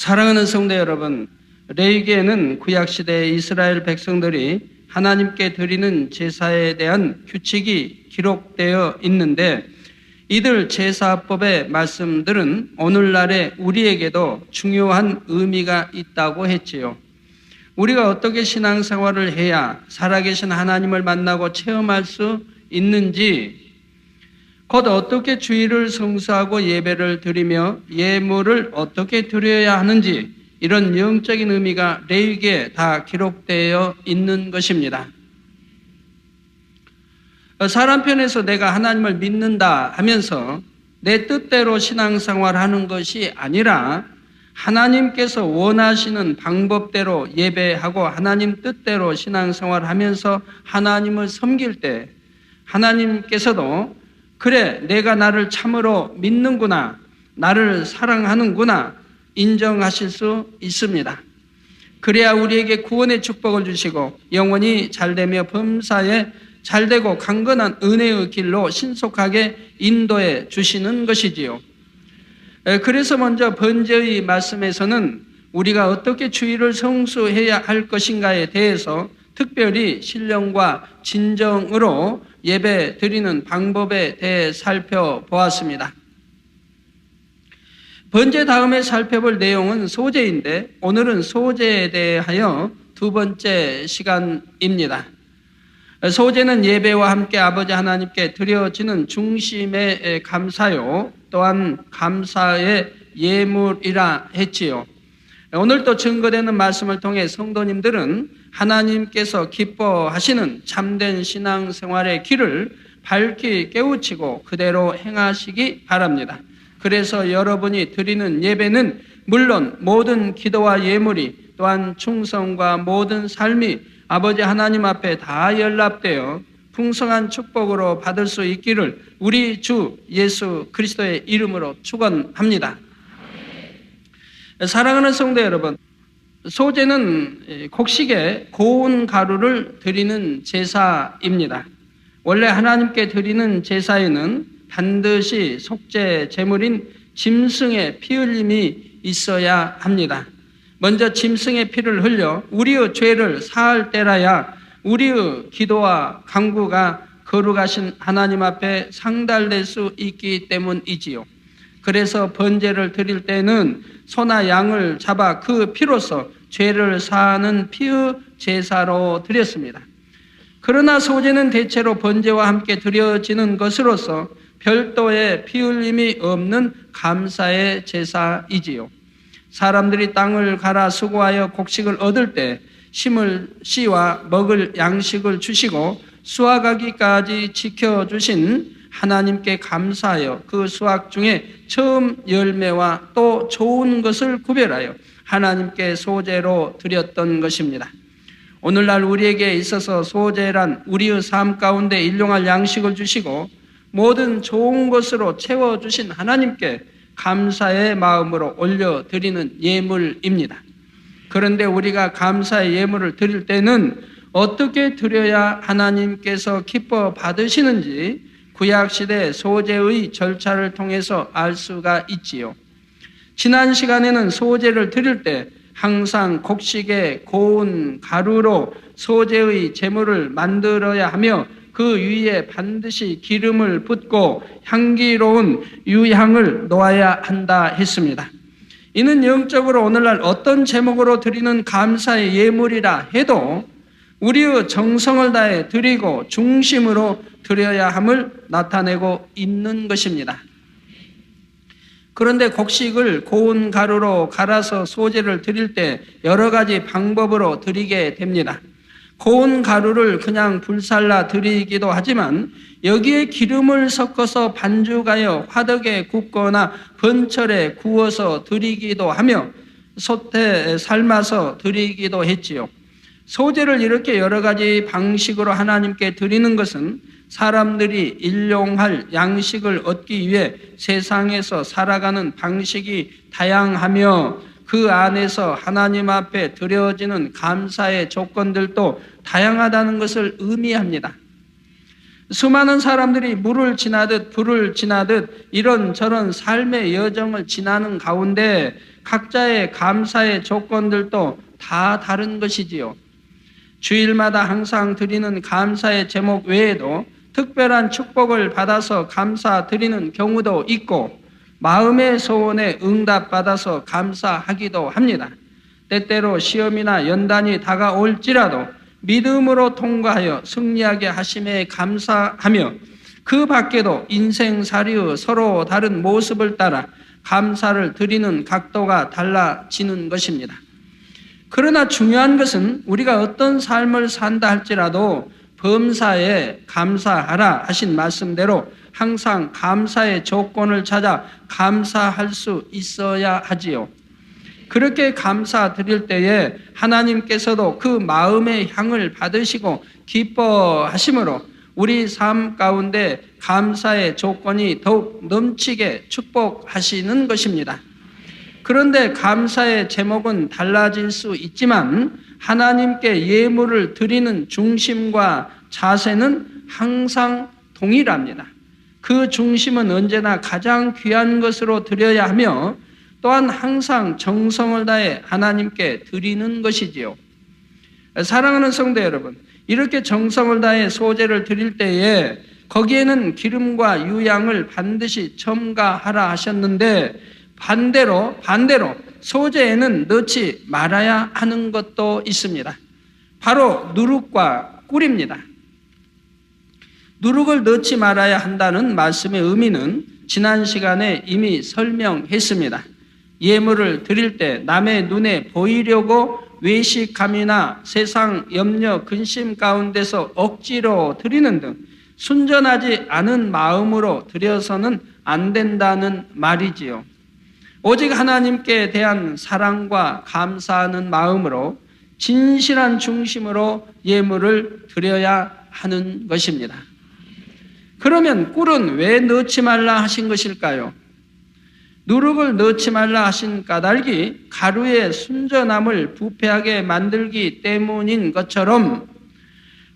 사랑하는 성도 여러분, 레위기에는 구약시대 이스라엘 백성들이 하나님께 드리는 제사에 대한 규칙이 기록되어 있는데 이들 제사법의 말씀들은 오늘날의 우리에게도 중요한 의미가 있다고 했지요. 우리가 어떻게 신앙생활을 해야 살아계신 하나님을 만나고 체험할 수 있는지, 곧 어떻게 주일을 성수하고 예배를 드리며 예물을 어떻게 드려야 하는지, 이런 영적인 의미가 레위기에 다 기록되어 있는 것입니다. 사람 편에서 내가 하나님을 믿는다 하면서 내 뜻대로 신앙생활하는 것이 아니라 하나님께서 원하시는 방법대로 예배하고 하나님 뜻대로 신앙생활하면서 하나님을 섬길 때 하나님께서도 그래, 내가 나를 참으로 믿는구나, 나를 사랑하는구나 인정하실 수 있습니다. 그래야 우리에게 구원의 축복을 주시고 영원히 잘되며 범사에 잘되고 강건한 은혜의 길로 신속하게 인도해 주시는 것이지요. 그래서 먼저 번제의 말씀에서는 우리가 어떻게 주일을 성수해야 할 것인가에 대해서 특별히 신령과 진정으로 예배 드리는 방법에 대해 살펴보았습니다. 번제 다음에 살펴볼 내용은 소제인데 오늘은 소제에 대하여 두 번째 시간입니다. 소제는 예배와 함께 아버지 하나님께 드려지는 중심의 감사요, 또한 감사의 예물이라 했지요. 오늘도 증거되는 말씀을 통해 성도님들은 하나님께서 기뻐하시는 참된 신앙생활의 길을 밝히 깨우치고 그대로 행하시기 바랍니다. 그래서 여러분이 드리는 예배는 물론 모든 기도와 예물이, 또한 충성과 모든 삶이 아버지 하나님 앞에 다 연락되어 풍성한 축복으로 받을 수 있기를 우리 주 예수 그리스도의 이름으로 축원합니다. 사랑하는 성도 여러분, 소제는 곡식에 고운 가루를 드리는 제사입니다. 원래 하나님께 드리는 제사에는 반드시 속죄 제물인 짐승의 피 흘림이 있어야 합니다. 먼저 짐승의 피를 흘려 우리의 죄를 사할 때라야 우리의 기도와 간구가 거룩하신 하나님 앞에 상달될 수 있기 때문이지요. 그래서 번제를 드릴 때는 소나 양을 잡아 그 피로서 죄를 사하는 피의 제사로 드렸습니다. 그러나 소제는 대체로 번제와 함께 드려지는 것으로서 별도의 피 흘림이 없는 감사의 제사이지요. 사람들이 땅을 갈아 수고하여 곡식을 얻을 때 심을 씨와 먹을 양식을 주시고 수확하기까지 지켜주신 하나님께 감사하여 그 수확 중에 처음 열매와 또 좋은 것을 구별하여 하나님께 소제로 드렸던 것입니다. 오늘날 우리에게 있어서 소제란 우리의 삶 가운데 일용할 양식을 주시고 모든 좋은 것으로 채워주신 하나님께 감사의 마음으로 올려드리는 예물입니다. 그런데 우리가 감사의 예물을 드릴 때는 어떻게 드려야 하나님께서 기뻐 받으시는지 구약시대 소제의 절차를 통해서 알 수가 있지요. 지난 시간에는 소제를 드릴 때 항상 곡식에 고운 가루로 소제의 제물을 만들어야 하며 그 위에 반드시 기름을 붓고 향기로운 유향을 놓아야 한다 했습니다. 이는 영적으로 오늘날 어떤 제목으로 드리는 감사의 예물이라 해도 우리의 정성을 다해 드리고 중심으로 드려야 함을 나타내고 있는 것입니다. 그런데 곡식을 고운 가루로 갈아서 소제를 드릴 때 여러 가지 방법으로 드리게 됩니다. 고운 가루를 그냥 불살라 드리기도 하지만 여기에 기름을 섞어서 반죽하여 화덕에 굽거나 번철에 구워서 드리기도 하며 솥에 삶아서 드리기도 했지요. 소제를 이렇게 여러 가지 방식으로 하나님께 드리는 것은 사람들이 일용할 양식을 얻기 위해 세상에서 살아가는 방식이 다양하며 그 안에서 하나님 앞에 드려지는 감사의 조건들도 다양하다는 것을 의미합니다. 수많은 사람들이 물을 지나듯 불을 지나듯 이런저런 삶의 여정을 지나는 가운데 각자의 감사의 조건들도 다 다른 것이지요. 주일마다 항상 드리는 감사의 제목 외에도 특별한 축복을 받아서 감사드리는 경우도 있고 마음의 소원에 응답받아서 감사하기도 합니다. 때때로 시험이나 연단이 다가올지라도 믿음으로 통과하여 승리하게 하심에 감사하며 그 밖에도 인생살이의 서로 다른 모습을 따라 감사를 드리는 각도가 달라지는 것입니다. 그러나 중요한 것은 우리가 어떤 삶을 산다 할지라도 범사에 감사하라 하신 말씀대로 항상 감사의 조건을 찾아 감사할 수 있어야 하지요. 그렇게 감사드릴 때에 하나님께서도 그 마음의 향을 받으시고 기뻐하심으로 우리 삶 가운데 감사의 조건이 더욱 넘치게 축복하시는 것입니다. 그런데 감사의 제목은 달라질 수 있지만 하나님께 예물을 드리는 중심과 자세는 항상 동일합니다. 그 중심은 언제나 가장 귀한 것으로 드려야 하며 또한 항상 정성을 다해 하나님께 드리는 것이지요. 사랑하는 성도 여러분, 이렇게 정성을 다해 소제를 드릴 때에 거기에는 기름과 유향을 반드시 첨가하라 하셨는데 반대로 소제에는 넣지 말아야 하는 것도 있습니다. 바로 누룩과 꿀입니다. 누룩을 넣지 말아야 한다는 말씀의 의미는 지난 시간에 이미 설명했습니다. 예물을 드릴 때 남의 눈에 보이려고 외식감이나 세상 염려 근심 가운데서 억지로 드리는 등 순전하지 않은 마음으로 드려서는 안 된다는 말이지요. 오직 하나님께 대한 사랑과 감사하는 마음으로 진실한 중심으로 예물을 드려야 하는 것입니다. 그러면 꿀은 왜 넣지 말라 하신 것일까요? 누룩을 넣지 말라 하신 까닭이 가루의 순전함을 부패하게 만들기 때문인 것처럼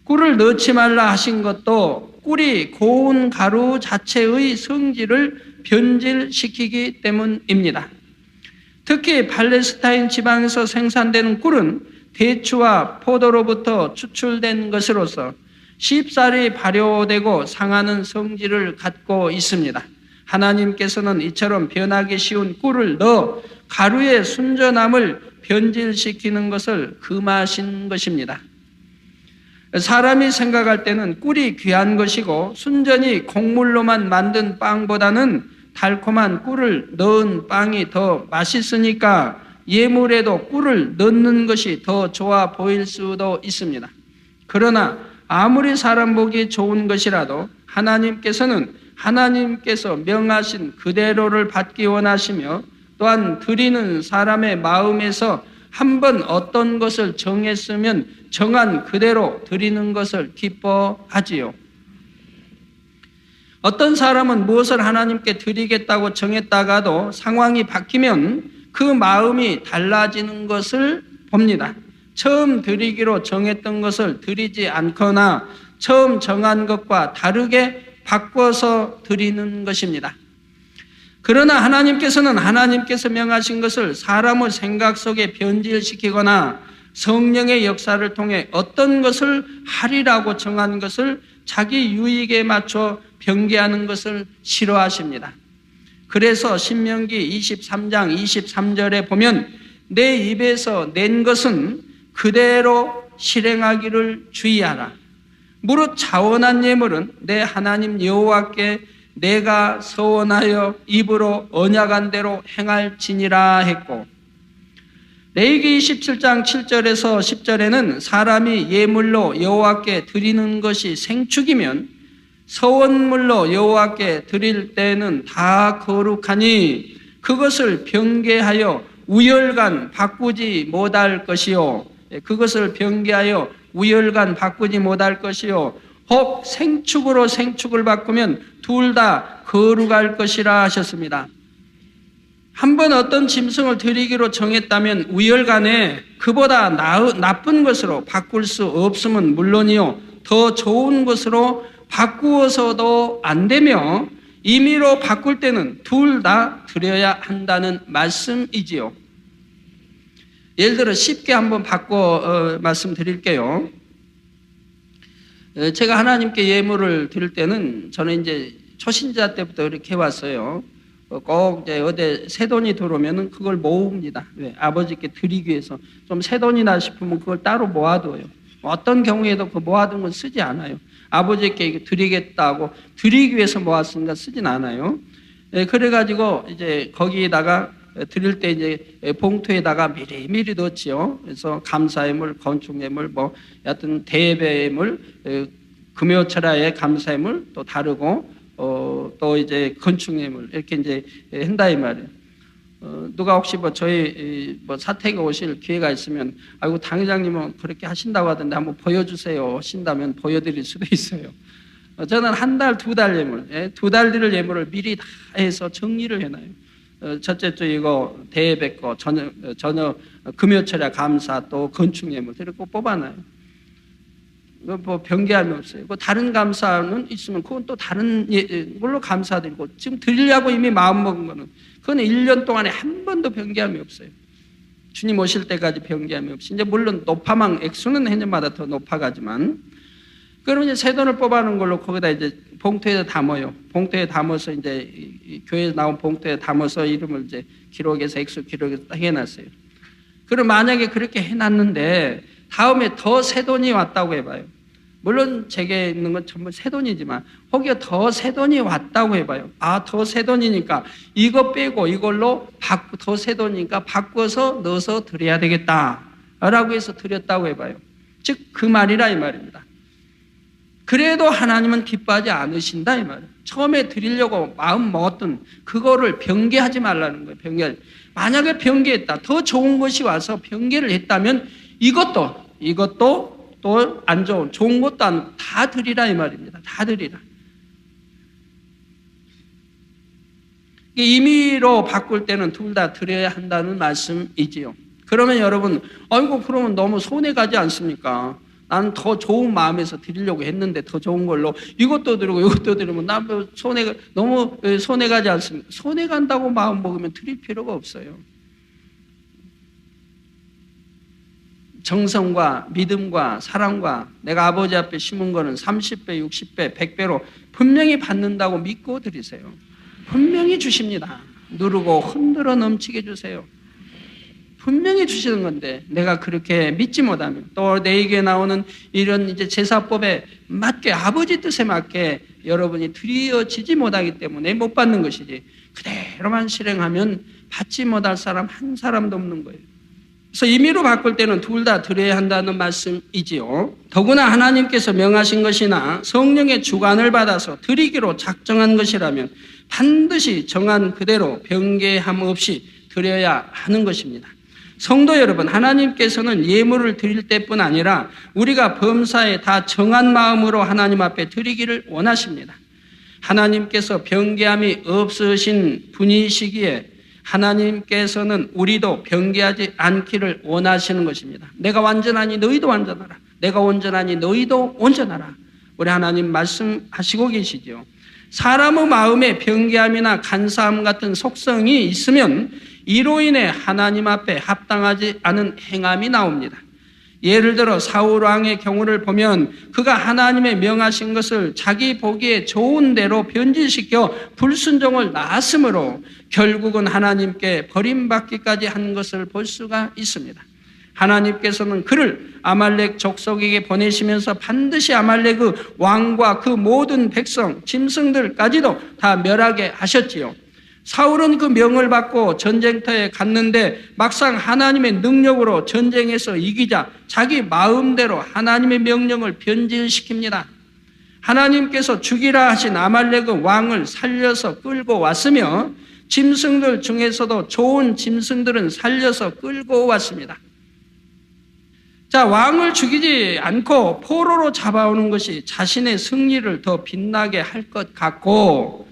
꿀을 넣지 말라 하신 것도 꿀이 고운 가루 자체의 성질을 변질시키기 때문입니다. 특히 팔레스타인 지방에서 생산되는 꿀은 대추와 포도로부터 추출된 것으로서 쉽사리 발효되고 상하는 성질을 갖고 있습니다. 하나님께서는 이처럼 변하기 쉬운 꿀을 넣어 가루의 순전함을 변질시키는 것을 금하신 것입니다. 사람이 생각할 때는 꿀이 귀한 것이고 순전히 곡물로만 만든 빵보다는 달콤한 꿀을 넣은 빵이 더 맛있으니까 예물에도 꿀을 넣는 것이 더 좋아 보일 수도 있습니다. 그러나 아무리 사람 보기 좋은 것이라도 하나님께서 명하신 그대로를 받기 원하시며 또한 드리는 사람의 마음에서 한번 어떤 것을 정했으면 정한 그대로 드리는 것을 기뻐하지요. 어떤 사람은 무엇을 하나님께 드리겠다고 정했다가도 상황이 바뀌면 그 마음이 달라지는 것을 봅니다. 처음 드리기로 정했던 것을 드리지 않거나 처음 정한 것과 다르게 바꿔서 드리는 것입니다. 그러나 하나님께서는 하나님께서 명하신 것을 사람의 생각 속에 변질시키거나 성령의 역사를 통해 어떤 것을 하리라고 정한 것을 자기 유익에 맞춰 변개하는 것을 싫어하십니다. 그래서 신명기 23장 23절에 보면 내 입에서 낸 것은 그대로 실행하기를 주의하라. 무릇 자원한 예물은 내 하나님 여호와께 내가 서원하여 입으로 언약한 대로 행할지니라 했고, 레위기 27장 7절에서 10절에는 사람이 예물로 여호와께 드리는 것이 생축이면 서원물로 여호와께 드릴 때는 다 거룩하니 그것을 변개하여 우열간 바꾸지 못할 것이요. 혹 생축으로 생축을 바꾸면 둘 다 거룩할 것이라 하셨습니다. 한번 어떤 짐승을 드리기로 정했다면 우열간에 그보다 나쁜 것으로 바꿀 수 없음은 물론이요, 더 좋은 것으로 바꾸어서도 안 되며 임의로 바꿀 때는 둘 다 드려야 한다는 말씀이지요. 예를 들어 쉽게 한번 바꿔 말씀드릴게요. 제가 하나님께 예물을 드릴 때는 저는 이제 초신자 때부터 이렇게 해왔어요. 꼭 이제 어디 새돈이 들어오면은 그걸 모읍니다. 왜? 아버지께 드리기 위해서. 좀 새돈이나 싶으면 그걸 따로 모아둬요. 어떤 경우에도 그 모아둔 건 쓰지 않아요. 아버지께 드리겠다고 드리기 위해서 모았으니까 쓰진 않아요. 그래가지고 이제 거기에다가 드릴 때 이제 봉투에다가 미리미리 넣지요. 그래서 감사예물, 건축예물, 뭐 여하튼 대배예물, 금요철야의 감사예물 또 다르고 또 이제 건축예물 이렇게 이제 한다 이 말이에요. 누가 혹시 뭐 저희 뭐 사택에 오실 기회가 있으면 아이고 당회장님은 그렇게 하신다고 하던데 한번 보여주세요 하신다면 보여드릴 수도 있어요. 저는 한 달, 두 달 예물, 두 달 드릴 예물을 미리 다 해서 정리를 해놔요. 첫째 주 이거 대배 거, 저녁 금요철야 감사 또 건축 예물 이렇게 뽑아놔요. 뭐 변개함이 없어요. 뭐 다른 감사는 있으면 그건 또 다른 걸로 감사드리고 지금 드리려고 이미 마음 먹은 거는 그건 1년 동안에 한 번도 변개함이 없어요. 주님 오실 때까지 변개함이 없이 이제 물론 높아망 액수는 해년마다 더 높아가지만 그러면 이제 새 돈을 뽑아놓은 걸로 거기다 이제 봉투에 담아요. 봉투에 담아서 이제 교회에서 나온 봉투에 담아서 이름을 이제 기록해서 액수 기록해서 해놨어요. 그럼 만약에 그렇게 해놨는데 다음에 더 새 돈이 왔다고 해봐요. 물론 제게 있는 건 전부 새 돈이지만 혹여 더 새 돈이 왔다고 해봐요. 아, 더 새 돈이니까 이거 빼고 이걸로 더 새 돈이니까 바꿔서 넣어서 드려야 되겠다라고 해서 드렸다고 해봐요. 즉 그 말이라 이 말입니다. 그래도 하나님은 기뻐하지 않으신다 이 말이에요. 처음에 드리려고 마음 먹었던 그거를 변개하지 말라는 거예요. 만약에 변개했다, 더 좋은 것이 와서 변개를 했다면 이것도 또 안 좋은 것도 안 다 드리라 이 말입니다. 다 드리라. 임의로 바꿀 때는 둘 다 드려야 한다는 말씀이지요. 그러면 여러분, 아이고 그러면 너무 손해 가지 않습니까? 나는 더 좋은 마음에서 드리려고 했는데 더 좋은 걸로 이것도 드리고 이것도 드리면 나 너무 손해 가지 않습니까? 손해 간다고 마음 먹으면 드릴 필요가 없어요. 정성과 믿음과 사랑과 내가 아버지 앞에 심은 거는 30배, 60배, 100배로 분명히 받는다고 믿고 드리세요. 분명히 주십니다. 누르고 흔들어 넘치게 주세요. 분명히 주시는 건데 내가 그렇게 믿지 못하면 또 내게 나오는 이런 이제 제사법에 맞게 아버지 뜻에 맞게 여러분이 드려지지 못하기 때문에 못 받는 것이지 그대로만 실행하면 받지 못할 사람 한 사람도 없는 거예요. 그래서 임의로 바꿀 때는 둘 다 드려야 한다는 말씀이지요. 더구나 하나님께서 명하신 것이나 성령의 주관을 받아서 드리기로 작정한 것이라면 반드시 정한 그대로 변개함 없이 드려야 하는 것입니다. 성도 여러분, 하나님께서는 예물을 드릴 때뿐 아니라 우리가 범사에 다 정한 마음으로 하나님 앞에 드리기를 원하십니다. 하나님께서 변개함이 없으신 분이시기에 하나님께서는 우리도 변개하지 않기를 원하시는 것입니다. 내가 완전하니 너희도 완전하라. 내가 온전하니 너희도 온전하라. 우리 하나님 말씀하시고 계시죠. 사람의 마음에 변개함이나 간사함 같은 속성이 있으면 이로 인해 하나님 앞에 합당하지 않은 행함이 나옵니다. 예를 들어 사울 왕의 경우를 보면 그가 하나님의 명하신 것을 자기 보기에 좋은 대로 변질시켜 불순종을 낳았으므로 결국은 하나님께 버림받기까지 한 것을 볼 수가 있습니다. 하나님께서는 그를 아말렉 족속에게 보내시면서 반드시 아말렉의 왕과 그 모든 백성, 짐승들까지도 다 멸하게 하셨지요. 사울은 그 명을 받고 전쟁터에 갔는데 막상 하나님의 능력으로 전쟁에서 이기자 자기 마음대로 하나님의 명령을 변질시킵니다. 하나님께서 죽이라 하신 아말렉의 왕을 살려서 끌고 왔으며 짐승들 중에서도 좋은 짐승들은 살려서 끌고 왔습니다. 자, 왕을 죽이지 않고 포로로 잡아오는 것이 자신의 승리를 더 빛나게 할 것 같고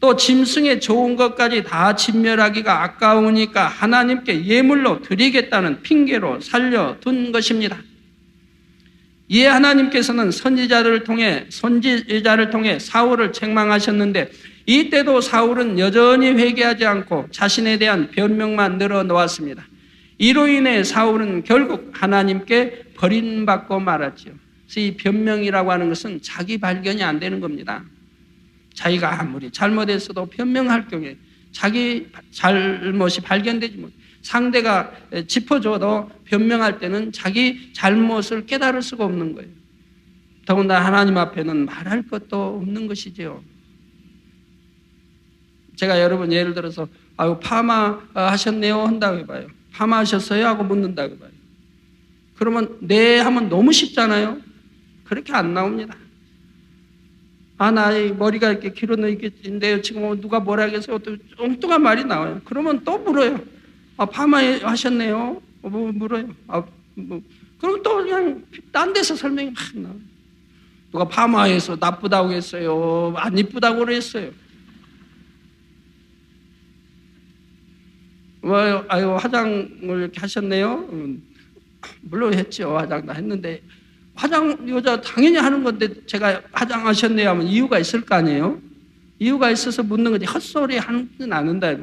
또 짐승의 좋은 것까지 다 진멸하기가 아까우니까 하나님께 예물로 드리겠다는 핑계로 살려둔 것입니다. 이에 하나님께서는 선지자를 통해 사울을 책망하셨는데 이때도 사울은 여전히 회개하지 않고 자신에 대한 변명만 늘어놓았습니다. 이로 인해 사울은 결국 하나님께 버림받고 말았죠. 그래서 이 변명이라고 하는 것은 자기 발견이 안 되는 겁니다. 자기가 아무리 잘못했어도 변명할 경우에 자기 잘못이 발견되지 못해 상대가 짚어줘도 변명할 때는 자기 잘못을 깨달을 수가 없는 거예요. 더군다나 하나님 앞에는 말할 것도 없는 것이지요. 제가 여러분 예를 들어서 파마 하셨네요 한다고 해봐요. 파마 하셨어요? 하고 묻는다고 해봐요. 그러면 네 하면 너무 쉽잖아요. 그렇게 안 나옵니다. 나 머리가 이렇게 길었는데요. 지금 누가 뭐라 하겠어요? 또 엉뚱한 말이 나와요. 그러면 또 물어요. 파마 하셨네요? 물어요. 그럼 또 그냥 딴 데서 설명이 막 나와요. 누가 파마해서 나쁘다고 했어요? 안 이쁘다고 그랬어요? 화장을 이렇게 하셨네요? 물론 했죠. 화장 다 했는데 화장 여자 당연히 하는 건데 제가 화장하셨네요 하면 이유가 있을 거 아니에요? 이유가 있어서 묻는 거지 헛소리 하는 건 않는다.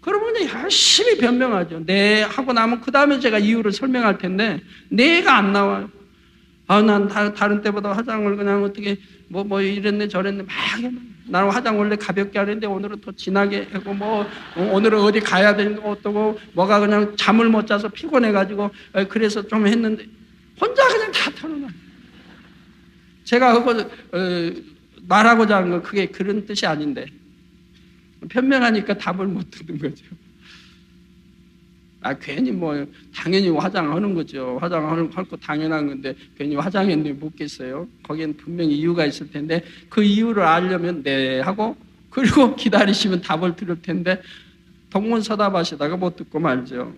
그러면 그냥 열심히 변명하죠. 네 하고 나면 그 다음에 제가 이유를 설명할 텐데 네가 안 나와요. 난 다른 때보다 화장을 그냥 어떻게 뭐 이랬네 저랬네 막 나는 화장 원래 가볍게 하는데 오늘은 더 진하게 하고 오늘은 어디 가야 되는 거 어떠고 뭐가 그냥 잠을 못 자서 피곤해가지고 그래서 좀 했는데 혼자 그냥 다 털어놔요. 제가 그거 말하고자 하는 건 그게 그런 뜻이 아닌데 변명하니까 답을 못 듣는 거죠. 괜히 당연히 화장하는 거죠. 화장할 거 당연한 건데 괜히 화장했는데 묻겠어요? 거기엔 분명히 이유가 있을 텐데 그 이유를 알려면 네 하고 그리고 기다리시면 답을 들을 텐데 동문서답하시다가 못 듣고 말죠.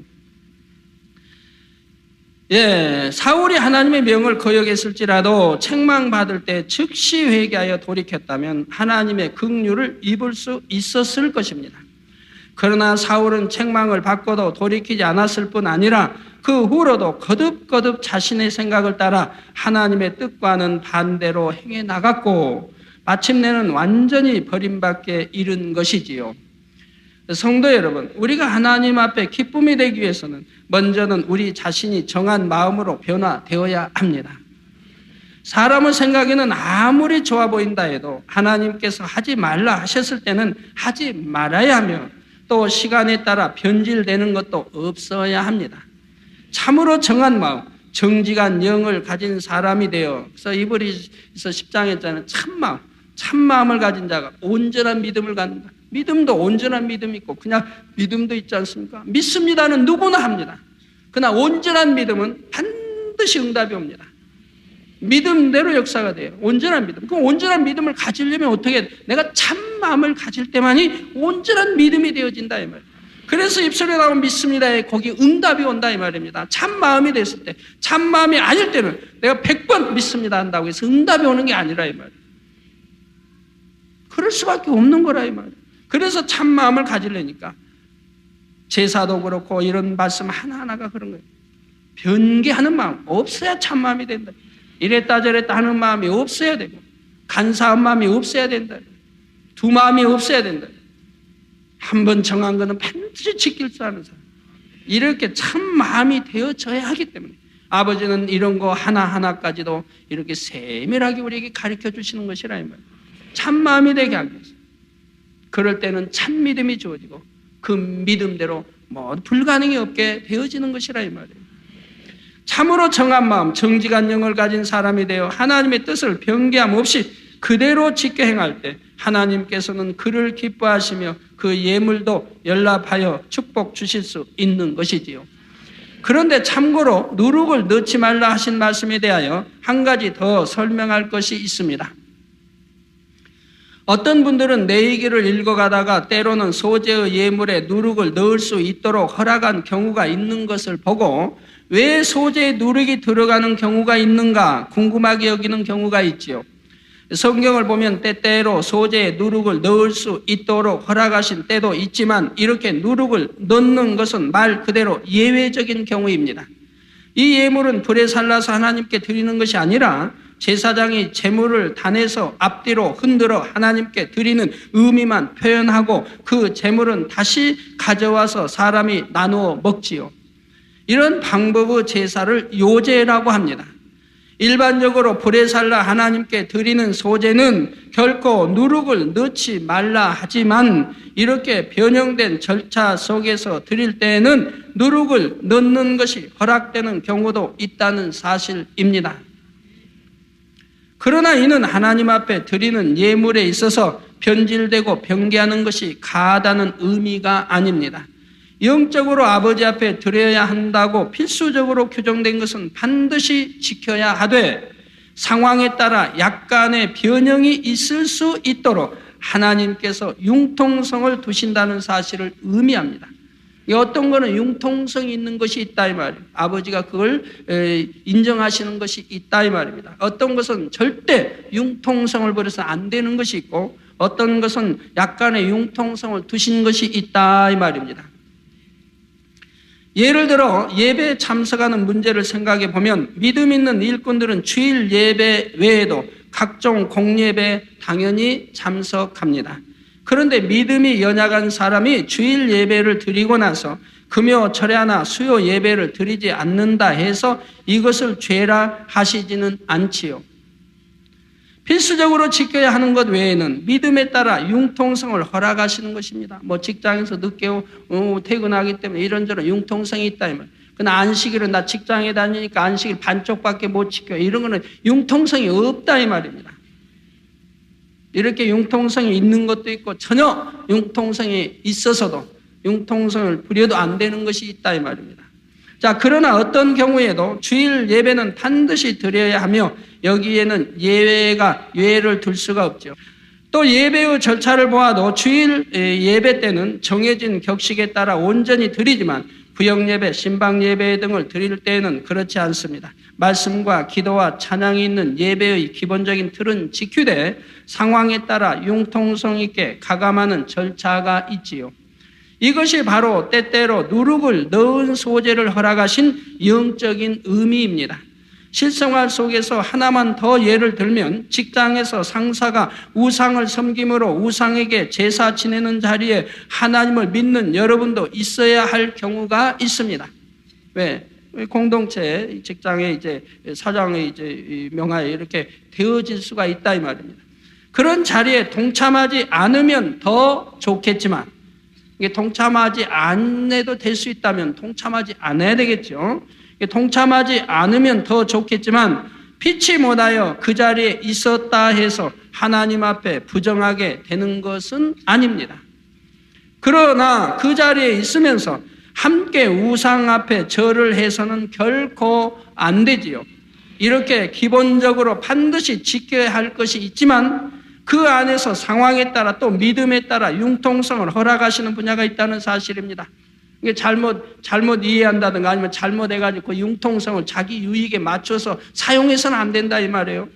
사울이 하나님의 명을 거역했을지라도 책망받을 때 즉시 회개하여 돌이켰다면 하나님의 긍휼을 입을 수 있었을 것입니다. 그러나 사울은 책망을 받고도 돌이키지 않았을 뿐 아니라 그 후로도 거듭거듭 자신의 생각을 따라 하나님의 뜻과는 반대로 행해 나갔고 마침내는 완전히 버림받게 이른 것이지요. 성도 여러분, 우리가 하나님 앞에 기쁨이 되기 위해서는 먼저는 우리 자신이 정한 마음으로 변화되어야 합니다. 사람의 생각에는 아무리 좋아 보인다 해도 하나님께서 하지 말라 하셨을 때는 하지 말아야 하며 또 시간에 따라 변질되는 것도 없어야 합니다. 참으로 정한 마음, 정직한 영을 가진 사람이 되어 그래서 이브리서 10장에 있잖아요. 참마음을 가진 자가 온전한 믿음을 갖는다. 믿음도 온전한 믿음이 있고 그냥 믿음도 있지 않습니까? 믿습니다는 누구나 합니다. 그러나 온전한 믿음은 반드시 응답이 옵니다. 믿음대로 역사가 돼요. 온전한 믿음. 그 온전한 믿음을 가지려면 어떻게 해야 돼? 내가 참마음을 가질 때만이 온전한 믿음이 되어진다 이 말이에요. 그래서 입술에 나오면 믿습니다에 거기 응답이 온다 이 말입니다. 참마음이 됐을 때. 참마음이 아닐 때는 내가 100번 믿습니다 한다고 해서 응답이 오는 게 아니라 이 말이에요. 그럴 수밖에 없는 거라 이 말이에요. 그래서 참마음을 가지려니까 제사도 그렇고 이런 말씀 하나하나가 그런 거예요. 변개하는 마음 없어야 참마음이 된다. 이랬다 저랬다 하는 마음이 없어야 되고 간사한 마음이 없어야 된다. 두 마음이 없어야 된다. 한 번 정한 거는 반드시 지킬 줄 아는 사람. 이렇게 참 마음이 되어져야 하기 때문에 아버지는 이런 거 하나하나까지도 이렇게 세밀하게 우리에게 가르쳐 주시는 것이라 이 말이에요. 참 마음이 되게 하기 위해서. 그럴 때는 참 믿음이 주어지고 그 믿음대로 불가능이 없게 되어지는 것이라 이 말이에요. 참으로 정한 마음, 정직한 영을 가진 사람이 되어 하나님의 뜻을 변개함 없이 그대로 지켜 행할 때 하나님께서는 그를 기뻐하시며 그 예물도 연락하여 축복 주실 수 있는 것이지요. 그런데 참고로 누룩을 넣지 말라 하신 말씀에 대하여 한 가지 더 설명할 것이 있습니다. 어떤 분들은 내 얘기를 읽어가다가 때로는 소재의 예물에 누룩을 넣을 수 있도록 허락한 경우가 있는 것을 보고 왜 소재에 누룩이 들어가는 경우가 있는가 궁금하게 여기는 경우가 있지요. 성경을 보면 때때로 소재에 누룩을 넣을 수 있도록 허락하신 때도 있지만 이렇게 누룩을 넣는 것은 말 그대로 예외적인 경우입니다. 이 예물은 불에 살라서 하나님께 드리는 것이 아니라 제사장이 제물을 단에서 앞뒤로 흔들어 하나님께 드리는 의미만 표현하고 그 제물은 다시 가져와서 사람이 나누어 먹지요. 이런 방법의 제사를 요제라고 합니다. 일반적으로 불에 살라 하나님께 드리는 소제는 결코 누룩을 넣지 말라 하지만 이렇게 변형된 절차 속에서 드릴 때에는 누룩을 넣는 것이 허락되는 경우도 있다는 사실입니다. 그러나 이는 하나님 앞에 드리는 예물에 있어서 변질되고 변개하는 것이 가하다는 의미가 아닙니다. 영적으로 아버지 앞에 드려야 한다고 필수적으로 규정된 것은 반드시 지켜야 하되 상황에 따라 약간의 변형이 있을 수 있도록 하나님께서 융통성을 두신다는 사실을 의미합니다. 어떤 거는 융통성이 있는 것이 있다 이 말이에요. 아버지가 그걸 인정하시는 것이 있다 이 말입니다. 어떤 것은 절대 융통성을 버려서 안 되는 것이 있고 어떤 것은 약간의 융통성을 두신 것이 있다 이 말입니다. 예를 들어 예배에 참석하는 문제를 생각해 보면 믿음 있는 일꾼들은 주일 예배 외에도 각종 공예배에 당연히 참석합니다. 그런데 믿음이 연약한 사람이 주일 예배를 드리고 나서 금요 철야나 수요 예배를 드리지 않는다 해서 이것을 죄라 하시지는 않지요. 필수적으로 지켜야 하는 것 외에는 믿음에 따라 융통성을 허락하시는 것입니다. 뭐 직장에서 늦게 퇴근하기 때문에 이런저런 융통성이 있다. 그러나 안식일은 나 직장에 다니니까 안식일 반쪽밖에 못 지켜요. 이런 거는 융통성이 없다 이 말입니다. 이렇게 융통성이 있는 것도 있고 전혀 융통성이 있어서도 융통성을 부려도 안 되는 것이 있다 이 말입니다. 자, 그러나 어떤 경우에도 주일 예배는 반드시 드려야 하며 여기에는 예외를 둘 수가 없죠. 또 예배의 절차를 보아도 주일 예배 때는 정해진 격식에 따라 온전히 드리지만 구역 예배, 신방 예배 등을 드릴 때에는 그렇지 않습니다. 말씀과 기도와 찬양이 있는 예배의 기본적인 틀은 지키되 상황에 따라 융통성 있게 가감하는 절차가 있지요. 이것이 바로 때때로 누룩을 넣은 소재를 허락하신 영적인 의미입니다. 실생활 속에서 하나만 더 예를 들면 직장에서 상사가 우상을 섬김으로 우상에게 제사 지내는 자리에 하나님을 믿는 여러분도 있어야 할 경우가 있습니다. 왜? 공동체 직장에 이제 사장의 이제 명하에 이렇게 되어질 수가 있다 이 말입니다. 그런 자리에 동참하지 않으면 더 좋겠지만 동참하지 않아도 될 수 있다면 동참하지 않아야 되겠죠. 동참하지 않으면 더 좋겠지만 피치 못하여 그 자리에 있었다 해서 하나님 앞에 부정하게 되는 것은 아닙니다. 그러나 그 자리에 있으면서 함께 우상 앞에 절을 해서는 결코 안 되지요. 이렇게 기본적으로 반드시 지켜야 할 것이 있지만 그 안에서 상황에 따라 또 믿음에 따라 융통성을 허락하시는 분야가 있다는 사실입니다. 이게 잘못 이해한다든가 아니면 잘못해가지고 그 융통성을 자기 유익에 맞춰서 사용해서는 안 된다 이 말이에요.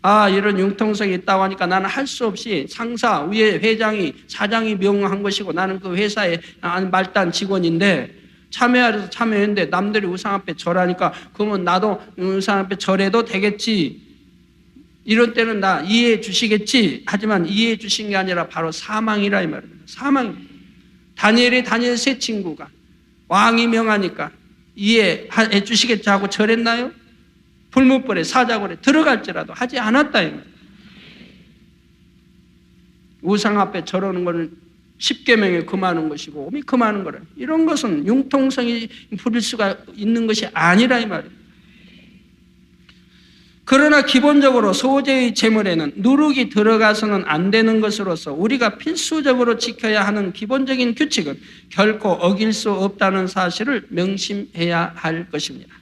아, 이런 융통성이 있다고 하니까 나는 할 수 없이 상사, 위에 회장이, 사장이 명한 것이고 나는 그 회사의 말단 직원인데 참여했는데 남들이 우상 앞에 절하니까 그러면 나도 우상 앞에 절해도 되겠지. 이런 때는 나 이해해 주시겠지. 하지만 이해해 주신 게 아니라 바로 사망이라 이 말입니다. 사망입니다. 다니엘 세 친구가 왕이 명하니까 이해해 주시겠지 하고 절했나요? 불문벌에 사자굴에 들어갈지라도 하지 않았다 이 말입니다. 우상 앞에 절하는 것은 10계명에 금하는 것이고 오미 금하는 거라. 이런 것은 융통성이 부릴 수가 있는 것이 아니라 이 말입니다. 그러나 기본적으로 소재의 제물에는 누룩이 들어가서는 안 되는 것으로서 우리가 필수적으로 지켜야 하는 기본적인 규칙은 결코 어길 수 없다는 사실을 명심해야 할 것입니다.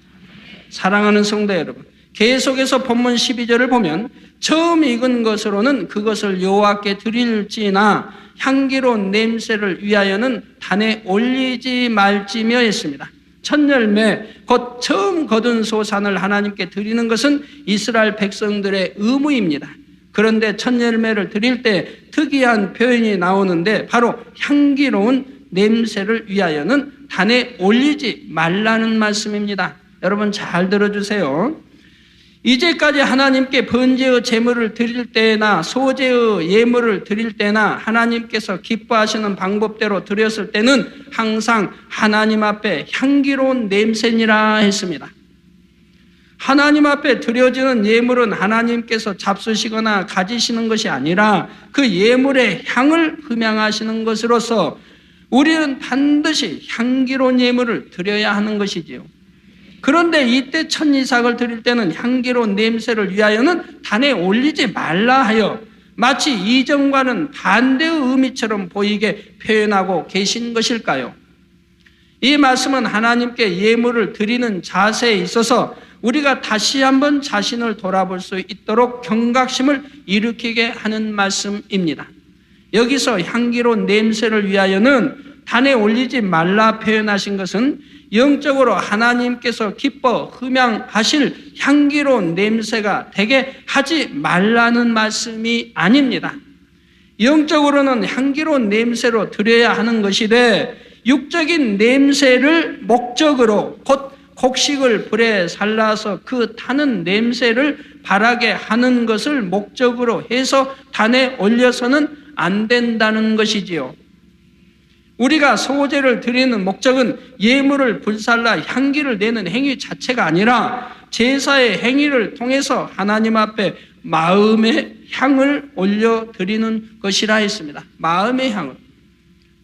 사랑하는 성도 여러분, 계속해서 본문 12절을 보면 처음 익은 것으로는 그것을 여호와께 드릴지나 향기로운 냄새를 위하여는 단에 올리지 말지며 했습니다. 첫 열매, 곧 처음 거둔 소산을 하나님께 드리는 것은 이스라엘 백성들의 의무입니다. 그런데 첫 열매를 드릴 때 특이한 표현이 나오는데 바로 향기로운 냄새를 위하여는 단에 올리지 말라는 말씀입니다. 여러분 잘 들어주세요. 이제까지 하나님께 번제의 제물을 드릴 때나 소제의 예물을 드릴 때나 하나님께서 기뻐하시는 방법대로 드렸을 때는 항상 하나님 앞에 향기로운 냄새니라 했습니다. 하나님 앞에 드려지는 예물은 하나님께서 잡수시거나 가지시는 것이 아니라 그 예물의 향을 흠양하시는 것으로서 우리는 반드시 향기로운 예물을 드려야 하는 것이지요. 그런데 이때 첫 이삭을 드릴 때는 향기로운 냄새를 위하여는 단에 올리지 말라 하여 마치 이전과는 반대의 의미처럼 보이게 표현하고 계신 것일까요? 이 말씀은 하나님께 예물을 드리는 자세에 있어서 우리가 다시 한번 자신을 돌아볼 수 있도록 경각심을 일으키게 하는 말씀입니다. 여기서 향기로운 냄새를 위하여는 단에 올리지 말라 표현하신 것은 영적으로 하나님께서 기뻐 흠양하실 향기로운 냄새가 되게 하지 말라는 말씀이 아닙니다. 영적으로는 향기로운 냄새로 드려야 하는 것이되 육적인 냄새를 목적으로 곧 곡식을 불에 살라서 그 타는 냄새를 바라게 하는 것을 목적으로 해서 단에 올려서는 안 된다는 것이지요. 우리가 소제를 드리는 목적은 예물을 불살라 향기를 내는 행위 자체가 아니라 제사의 행위를 통해서 하나님 앞에 마음의 향을 올려드리는 것이라 했습니다. 마음의 향을.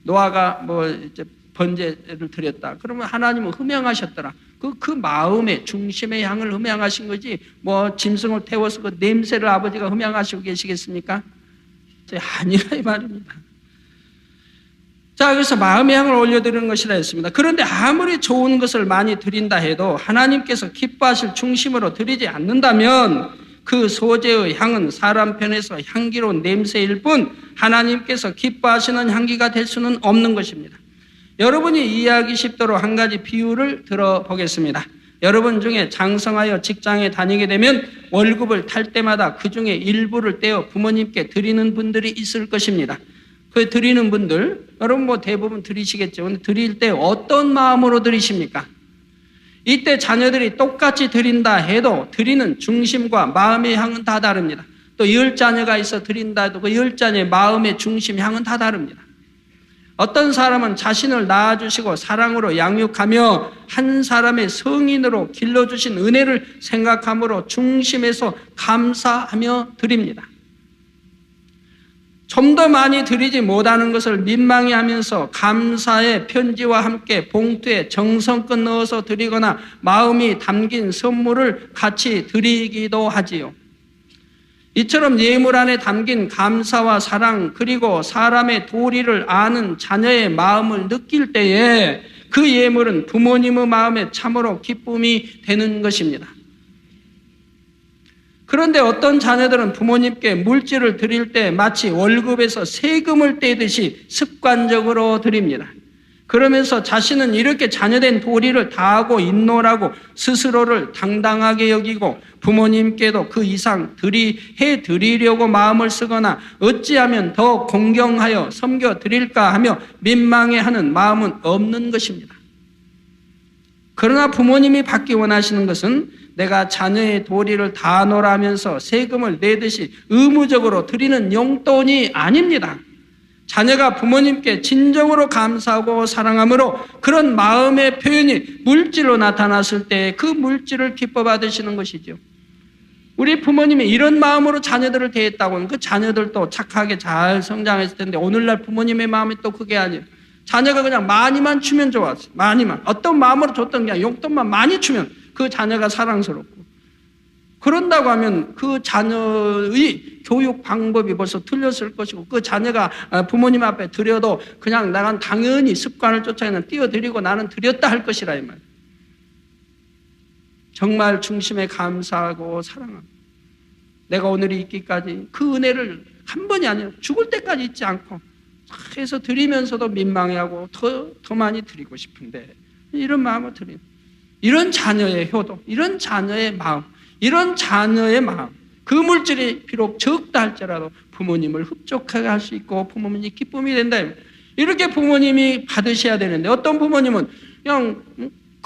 노아가 이제 번제를 드렸다. 그러면 하나님은 흠양하셨더라. 그 마음의 중심의 향을 흠양하신 거지, 짐승을 태워서 그 냄새를 아버지가 흠양하시고 계시겠습니까? 아니라 이 말입니다. 자, 그래서 마음의 향을 올려드리는 것이라 했습니다. 그런데 아무리 좋은 것을 많이 드린다 해도 하나님께서 기뻐하실 중심으로 드리지 않는다면 그 소제의 향은 사람 편에서 향기로운 냄새일 뿐 하나님께서 기뻐하시는 향기가 될 수는 없는 것입니다. 여러분이 이해하기 쉽도록 한 가지 비유를 들어보겠습니다. 여러분 중에 장성하여 직장에 다니게 되면 월급을 탈 때마다 그 중에 일부를 떼어 부모님께 드리는 분들이 있을 것입니다. 그 드리는 분들, 여러분 대부분 드리시겠죠. 근데 드릴 때 어떤 마음으로 드리십니까? 이때 자녀들이 똑같이 드린다 해도 드리는 중심과 마음의 향은 다 다릅니다. 또 10자녀가 있어 드린다 해도 그 10자녀의 마음의 중심 향은 다 다릅니다. 어떤 사람은 자신을 낳아주시고 사랑으로 양육하며 한 사람의 성인으로 길러주신 은혜를 생각함으로 중심에서 감사하며 드립니다. 좀 더 많이 드리지 못하는 것을 민망해하면서 감사의 편지와 함께 봉투에 정성껏 넣어서 드리거나 마음이 담긴 선물을 같이 드리기도 하지요. 이처럼 예물 안에 담긴 감사와 사랑 그리고 사람의 도리를 아는 자녀의 마음을 느낄 때에 그 예물은 부모님의 마음에 참으로 기쁨이 되는 것입니다. 그런데 어떤 자녀들은 부모님께 물질을 드릴 때 마치 월급에서 세금을 떼듯이 습관적으로 드립니다. 그러면서 자신은 이렇게 자녀된 도리를 다하고 있노라고 스스로를 당당하게 여기고 부모님께도 그 이상 해드리려고 마음을 쓰거나 어찌하면 더 공경하여 섬겨드릴까 하며 민망해하는 마음은 없는 것입니다. 그러나 부모님이 받기 원하시는 것은 내가 자녀의 도리를 다하노라면서 세금을 내듯이 의무적으로 드리는 용돈이 아닙니다. 자녀가 부모님께 진정으로 감사하고 사랑함으로 그런 마음의 표현이 물질로 나타났을 때 그 물질을 기뻐 받으시는 것이죠. 우리 부모님이 이런 마음으로 자녀들을 대했다고는 그 자녀들도 착하게 잘 성장했을 텐데 오늘날 부모님의 마음이 또 그게 아니에요. 자녀가 그냥 많이만 주면 좋았어요. 많이만. 어떤 마음으로 줬던 게 아니라 용돈만 많이 주면 그 자녀가 사랑스럽고, 그런다고 하면 그 자녀의 교육 방법이 벌써 틀렸을 것이고 그 자녀가 부모님 앞에 드려도 그냥 나는 당연히 습관을 쫓아 그냥 띄워드리고 나는 드렸다 할 것이라 이 말. 정말 중심에 감사하고 사랑하고 내가 오늘 있기까지 그 은혜를 한 번이 아니라 죽을 때까지 잊지 않고 해서 드리면서도 민망해하고 더 많이 드리고 싶은데 이런 마음을 드리는, 이런 자녀의 효도, 이런 자녀의 마음, 이런 자녀의 마음, 그 물질이 비록 적다 할지라도 부모님을 흡족하게 할 수 있고 부모님이 기쁨이 된다. 이렇게 부모님이 받으셔야 되는데 어떤 부모님은 그냥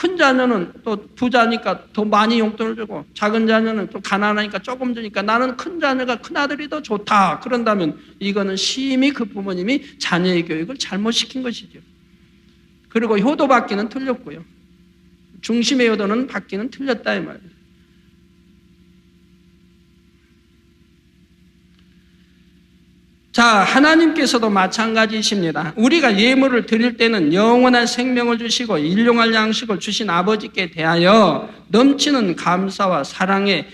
큰 자녀는 또 부자니까 더 많이 용돈을 주고 작은 자녀는 또 가난하니까 조금 주니까 나는 큰 자녀가 큰 아들이 더 좋다. 그런다면 이거는 심히 그 부모님이 자녀의 교육을 잘못시킨 것이죠. 그리고 효도 받기는 틀렸고요. 중심의 효도는 받기는 틀렸다 이 말이에요. 자, 하나님께서도 마찬가지이십니다. 우리가 예물을 드릴 때는 영원한 생명을 주시고 일용할 양식을 주신 아버지께 대하여 넘치는 감사와 사랑의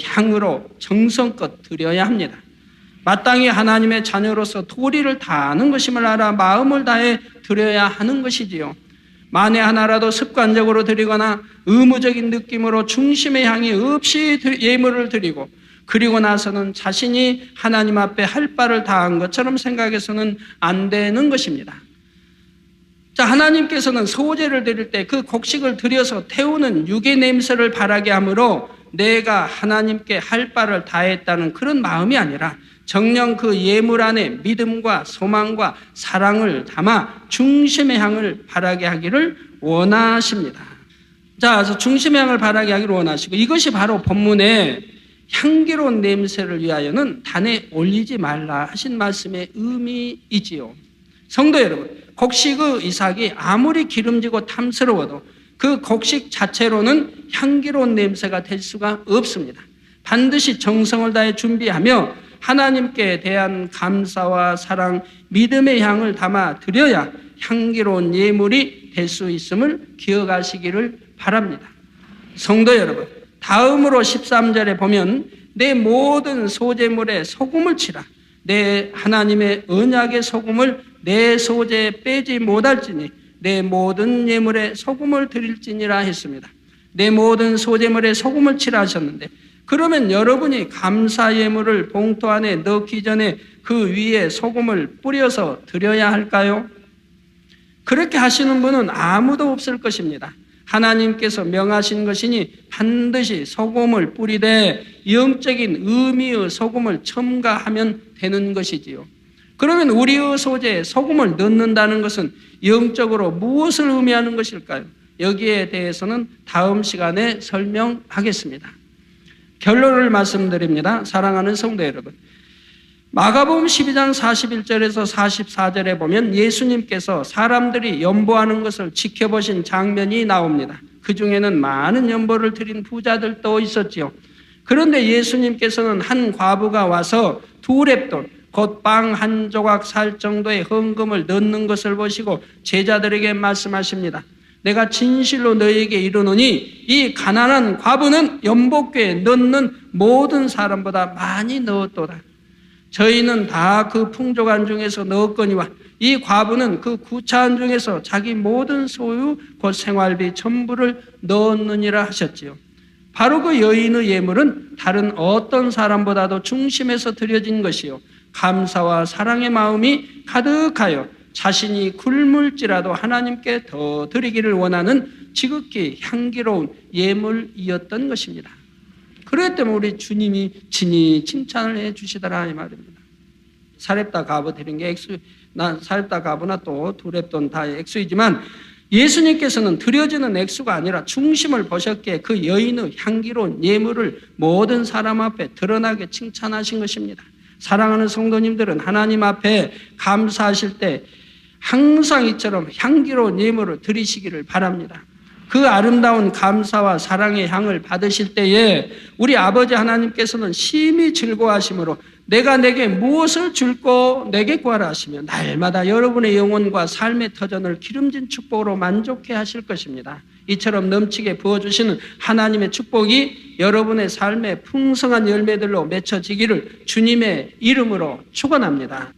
향으로 정성껏 드려야 합니다. 마땅히 하나님의 자녀로서 도리를 다하는 것임을 알아 마음을 다해 드려야 하는 것이지요. 만에 하나라도 습관적으로 드리거나 의무적인 느낌으로 중심의 향이 없이 예물을 드리고 그리고 나서는 자신이 하나님 앞에 할 바를 다한 것처럼 생각해서는 안 되는 것입니다. 자, 하나님께서는 소제를 드릴 때 그 곡식을 들여서 태우는 육의 냄새를 바라게 하므로 내가 하나님께 할 바를 다했다는 그런 마음이 아니라 정녕 그 예물 안에 믿음과 소망과 사랑을 담아 중심의 향을 바라게 하기를 원하십니다. 자, 그래서 중심의 향을 바라게 하기를 원하시고 이것이 바로 본문에 향기로운 냄새를 위하여는 단에 올리지 말라 하신 말씀의 의미이지요. 성도 여러분, 곡식의 이삭이 아무리 기름지고 탐스러워도 그 곡식 자체로는 향기로운 냄새가 될 수가 없습니다. 반드시 정성을 다해 준비하며 하나님께 대한 감사와 사랑, 믿음의 향을 담아 드려야 향기로운 예물이 될 수 있음을 기억하시기를 바랍니다. 성도 여러분, 다음으로 13절에 보면 내 모든 소재물에 소금을 치라. 내 하나님의 언약의 소금을 내 소재에 빼지 못할지니 내 모든 예물에 소금을 드릴지니라 했습니다. 내 모든 소재물에 소금을 치라 하셨는데 그러면 여러분이 감사 예물을 봉투 안에 넣기 전에 그 위에 소금을 뿌려서 드려야 할까요? 그렇게 하시는 분은 아무도 없을 것입니다. 하나님께서 명하신 것이니 반드시 소금을 뿌리되 영적인 의미의 소금을 첨가하면 되는 것이지요. 그러면 우리의 소재에 소금을 넣는다는 것은 영적으로 무엇을 의미하는 것일까요? 여기에 대해서는 다음 시간에 설명하겠습니다. 결론을 말씀드립니다. 사랑하는 성도 여러분, 마가복음 12장 41절에서 44절에 보면 예수님께서 사람들이 연보하는 것을 지켜보신 장면이 나옵니다. 그 중에는 많은 연보를 드린 부자들도 있었지요. 그런데 예수님께서는 한 과부가 와서 2렙돈, 곧 빵 한 조각 살 정도의 헌금을 넣는 것을 보시고 제자들에게 말씀하십니다. 내가 진실로 너희에게 이르노니 이 가난한 과부는 연복궤에 넣는 모든 사람보다 많이 넣었도다. 저희는 다 그 풍족한 중에서 넣었거니와 이 과부는 그 구차한 중에서 자기 모든 소유 곧 생활비 전부를 넣었느니라 하셨지요. 바로 그 여인의 예물은 다른 어떤 사람보다도 중심에서 드려진 것이요 감사와 사랑의 마음이 가득하여 자신이 굶을지라도 하나님께 더 드리기를 원하는 지극히 향기로운 예물이었던 것입니다. 그렇기 때문에 우리 주님이 친히 칭찬을 해 주시더라 이 말입니다. 사렙다 가부 드린 게 액수, 사렙다 가부나 또 2렙돈 다 액수이지만 예수님께서는 드려지는 액수가 아니라 중심을 보셨기에 그 여인의 향기로운 예물을 모든 사람 앞에 드러나게 칭찬하신 것입니다. 사랑하는 성도님들은 하나님 앞에 감사하실 때 항상 이처럼 향기로운 예물을 드리시기를 바랍니다. 그 아름다운 감사와 사랑의 향을 받으실 때에 우리 아버지 하나님께서는 심히 즐거워하시므로 내가 내게 무엇을 줄고 내게 구하라 하시며 날마다 여러분의 영혼과 삶의 터전을 기름진 축복으로 만족해 하실 것입니다. 이처럼 넘치게 부어주시는 하나님의 축복이 여러분의 삶의 풍성한 열매들로 맺혀지기를 주님의 이름으로 축원합니다.